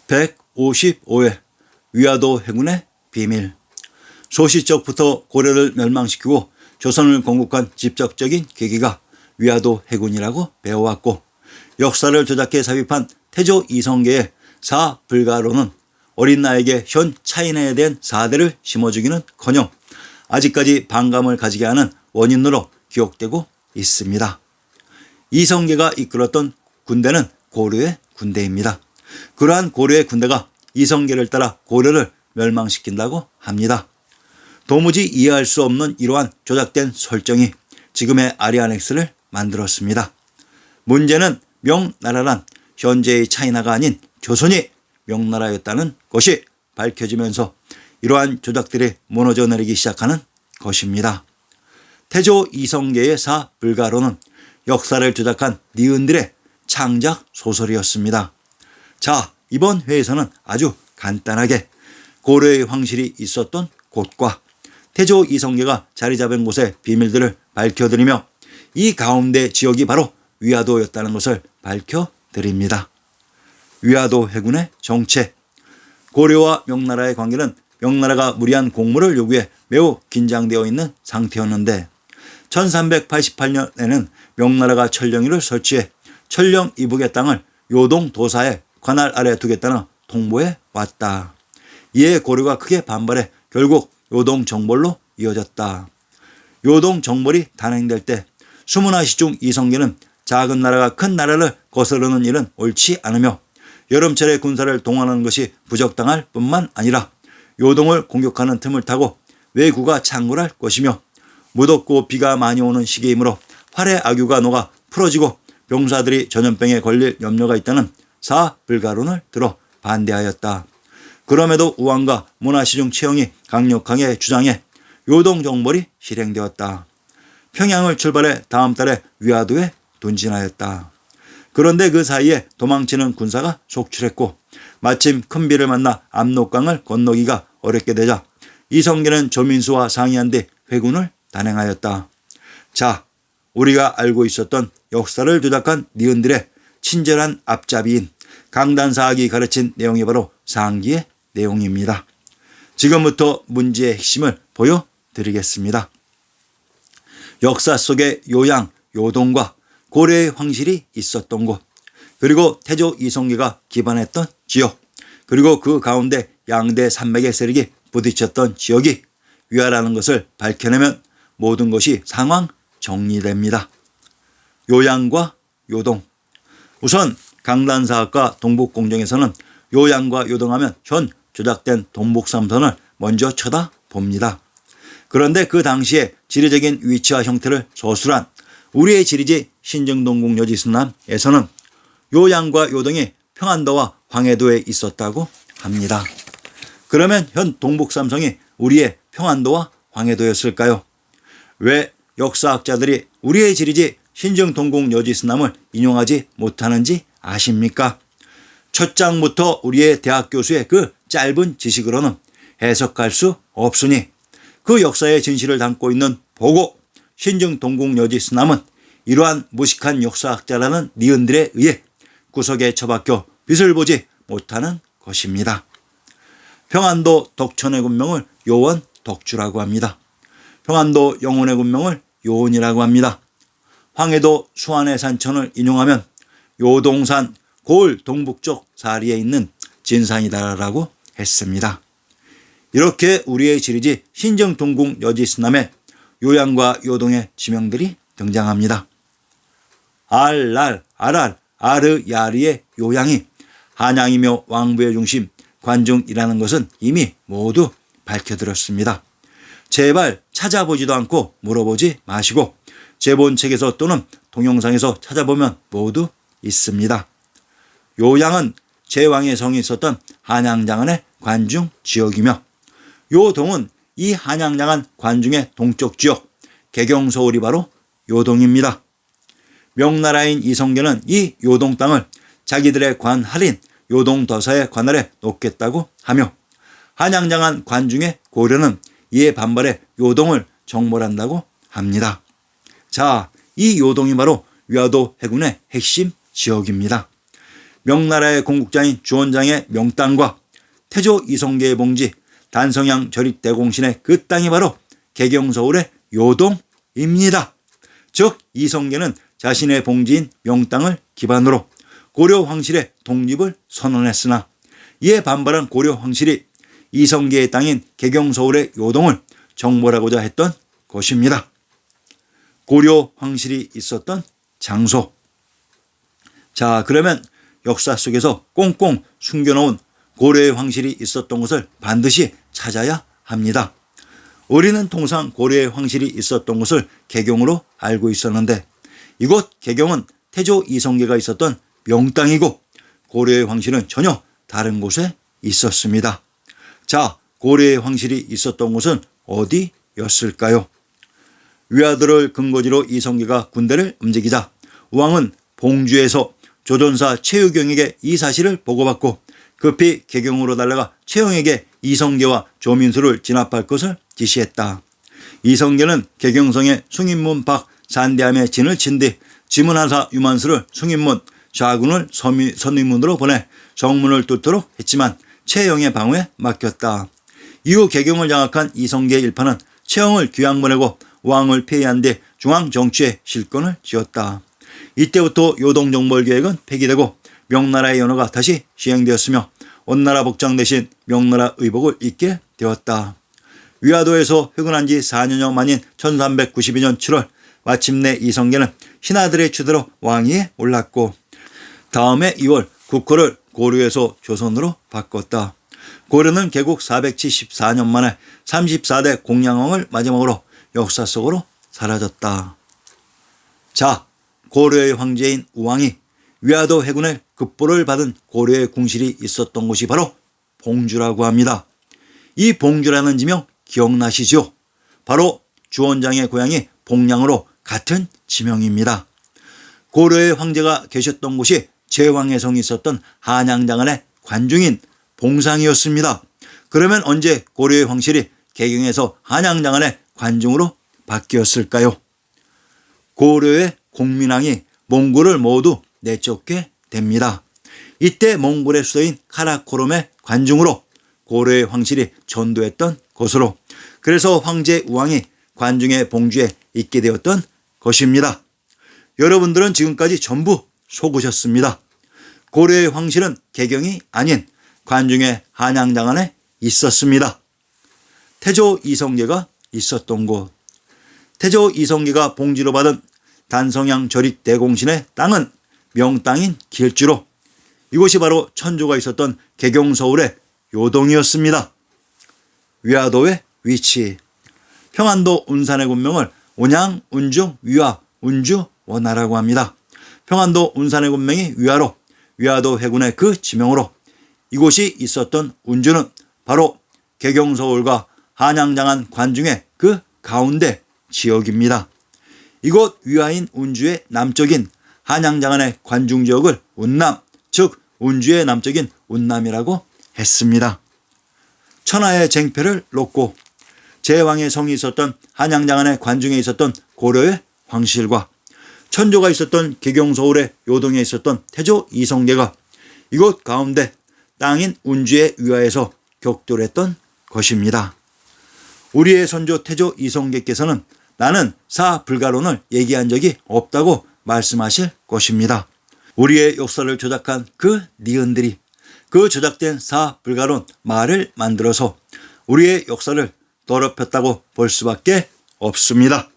155회 위화도 해군의 비밀. 소시적부터 고려를 멸망시키고 조선을 건국한 직접적인 계기가 위화도 해군이라고 배워왔고, 역사를 조작해 삽입한 태조 이성계의 사불가로는 어린 나이에게 현 차인에 대한 사대를 심어주기는커녕 아직까지 반감을 가지게 하는 원인으로 기억되고 있습니다. 이성계가 이끌었던 군대는 고려의 군대입니다. 그러한 고려의 군대가 이성계를 따라 고려를 멸망시킨다고 합니다. 도무지 이해할 수 없는 이러한 조작된 설정이 지금의 아리아넥스를 만들었습니다. 문제는 명나라란 현재의 차이나가 아닌 조선이 명나라였다는 것이 밝혀지면서 이러한 조작들이 무너져 내리기 시작하는 것입니다. 태조 이성계의 사불가로는 역사를 조작한 니은들의 창작 소설이었습니다. 자, 이번 회에서는 아주 간단하게 고려의 황실이 있었던 곳과 태조 이성계가 자리 잡은 곳의 비밀들을 밝혀드리며 이 가운데 지역이 바로 위화도였다는 것을 밝혀드립니다. 위화도 해군의 정체. 고려와 명나라의 관계는 명나라가 무리한 공무를 요구해 매우 긴장되어 있는 상태였는데, 1388년에는 명나라가 천령위를 설치해 천령 이북의 땅을 요동 도사의 관할 아래 두겠다는 통보해 왔다. 이에 고려가 크게 반발해 결국 요동 정벌로 이어졌다. 요동 정벌이 단행될 때 수문화시 중 이성계는 작은 나라가 큰 나라를 거스르는 일은 옳지 않으며 여름철에 군사를 동원하는 것이 부적당할 뿐만 아니라 요동을 공격하는 틈을 타고 왜구가 창궐할 것이며 무덥고 비가 많이 오는 시기이므로 활의 악유가 녹아 풀어지고 병사들이 전염병에 걸릴 염려가 있다는 사불가론을 들어 반대하였다. 그럼에도 우왕과 문화시중 최영이 강력하게 주장해 요동정벌이 실행되었다. 평양을 출발해 다음 달에 위화도에 둔진하였다. 그런데 그 사이에 도망치는 군사가 속출했고 마침 큰 비를 만나 압록강을 건너기가 어렵게 되자 이성계는 조민수와 상의한 뒤 회군을 단행하였다. 자, 우리가 알고 있었던 역사를 조작한 니은들의 친절한 앞잡이인 강단사학이 가르친 내용이 바로 상기의 내용입니다. 지금부터 문제의 핵심을 보여드리겠습니다. 역사 속에 요양, 요동과 고려의 황실이 있었던 곳, 그리고 태조 이성계가 기반했던 지역, 그리고 그 가운데 양대 산맥의 세력이 부딪혔던 지역이 위화라는 것을 밝혀내면 모든 것이 상황 정리됩니다. 요양과 요동. 우선 강단사학과 동북공정에서는 요양과 요동하면 현 조작된 동북삼선을 먼저 쳐다봅니다. 그런데 그 당시의 지리적인 위치와 형태를 서술한 우리의 지리지 신정동국여지순남에서는 요양과 요동이 평안도와 황해도에 있었다고 합니다. 그러면 현 동북삼성이 우리의 평안도와 황해도였을까요? 왜 역사학자들이 우리의 지리지 신정동국여지순남을 인용하지 못하는지 아십니까? 첫 장부터 우리의 대학 교수의 그 짧은 지식으로는 해석할 수 없으니 그 역사의 진실을 담고 있는 보고 신정동국여지순남은 이러한 무식한 역사학자라는 니은들에 의해 구석에 처박혀 빛을 보지 못하는 것입니다. 평안도 덕천의 군명을 요원 덕주라고 합니다. 평안도 영혼의 군명을 요원이라고 합니다. 황해도 수안의 산천을 인용하면 요동산 고을 동북쪽 사리에 있는 진산이다라고 했습니다. 이렇게 우리의 지리지 신정동국여지순남에 요양과 요동의 지명들이 등장합니다. 알랄, 아랄, 아르, 야리의 요양이 한양이며 왕부의 중심 관중이라는 것은 이미 모두 밝혀드렸습니다. 제발 찾아보지도 않고 물어보지 마시고 제본책에서 또는 동영상에서 찾아보면 모두 있습니다. 요양은 제왕의 성이 있었던 한양장안의 관중 지역이며 요동은 이 한양장안 관중의 동쪽 지역 개경서울이 바로 요동입니다. 명나라인 이성계는 이 요동 땅을 자기들의 관할인 요동도사의 관할에 놓겠다고 하며 한양장안 관중의 고려는 이에 반발해 요동을 정벌한다고 합니다. 자, 이 요동이 바로 위화도 해군의 핵심 지역입니다. 명나라의 공국장인 주원장의 명땅과 태조 이성계의 봉지 단성향 저립대공신의 그 땅이 바로 개경서울의 요동입니다. 즉 이성계는 자신의 봉지인 명땅을 기반으로 고려 황실의 독립을 선언했으나 이에 반발한 고려 황실이 이성계의 땅인 개경서울의 요동을 정벌하고자 했던 것입니다. 고려 황실이 있었던 장소. 자, 그러면 역사 속에서 꽁꽁 숨겨놓은 고려의 황실이 있었던 곳을 반드시 찾아야 합니다. 우리는 통상 고려의 황실이 있었던 곳을 개경으로 알고 있었는데 이곳 개경은 태조 이성계가 있었던 명땅이고 고려의 황실은 전혀 다른 곳에 있었습니다. 자, 고려의 황실이 있었던 곳은 어디였을까요? 위화도를 근거지로 이성계가 군대를 움직이자 우왕은 봉주에서 조전사 최유경에게 이 사실을 보고받고 급히 개경으로 달려가 최영에게 이성계와 조민수를 진압할 것을 지시했다. 이성계는 개경성의 숭인문 밖 산대함에 진을 친 뒤 지문하사 유만수를 숭인문, 좌군을 선위문으로 보내 정문을 뚫도록 했지만 최영의 방어에 맡겼다. 이후 개경을 장악한 이성계의 일파는 최영을 귀양 보내고 왕을 폐위한 뒤 중앙 정치에 실권을 쥐었다. 이때부터 요동정벌계획은 폐기되고 명나라의 연호가 다시 시행되었으며 원나라 복장 대신 명나라 의복을 입게 되었다. 위화도에서 회군한 지 4년여 만인 1392년 7월 마침내 이성계는 신하들의 추대로 왕위에 올랐고 다음해 2월 국호를 고려에서 조선으로 바꿨다. 고려는 개국 474년 만에 34대 공양왕을 마지막으로 역사 속으로 사라졌다. 자, 고려의 황제인 우왕이 위화도 해군의 급보를 받은 고려의 궁실이 있었던 곳이 바로 봉주라고 합니다. 이 봉주라는 지명 기억나시죠? 바로 주원장의 고향이 봉양으로 같은 지명입니다. 고려의 황제가 계셨던 곳이 제왕의 성이 있었던 한양장안의 관중인 봉상이었습니다. 그러면 언제 고려의 황실이 개경에서 한양장안의 관중으로 바뀌었을까요? 고려의 공민왕이 몽골을 모두 내쫓게 됩니다. 이때 몽골의 수도인 카라코롬의 관중으로 고려의 황실이 전도했던 것으로 그래서 황제 우왕이 관중의 봉주에 있게 되었던 것입니다. 여러분들은 지금까지 전부 속으셨습니다. 고려의 황실은 개경이 아닌 관중의 한양장안에 있었습니다. 태조 이성계가 있었던 곳. 태조 이성계가 봉지로 받은 단성향 저립대공신의 땅은 명땅인 길주로 이곳이 바로 천조가 있었던 개경서울의 요동이었습니다. 위화도의 위치. 평안도 운산의 군명을 온양, 운중, 위화, 운주, 원하라고 합니다. 평안도 운산의 군명이 위화로 위화도 해군의 그 지명으로 이곳이 있었던 운주는 바로 개경서울과 한양장안 관중의 그 가운데 지역입니다. 이곳 위화인 운주의 남쪽인 한양장안의 관중지역을 운남, 즉 운주의 남쪽인 운남이라고 했습니다. 천하의 쟁패를 놓고 제왕의 성이 있었던 한양장안의 관중에 있었던 고려의 황실과 천조가 있었던 개경서울의 요동에 있었던 태조 이성계가 이곳 가운데 땅인 운주의 위화에서 격돌했던 것입니다. 우리의 선조 태조 이성계께서는 나는 사불가론을 얘기한 적이 없다고 말씀하실 것입니다. 우리의 역사를 조작한 그 니은들이 그 조작된 사불가론 말을 만들어서 우리의 역사를 더럽혔다고 볼 수밖에 없습니다.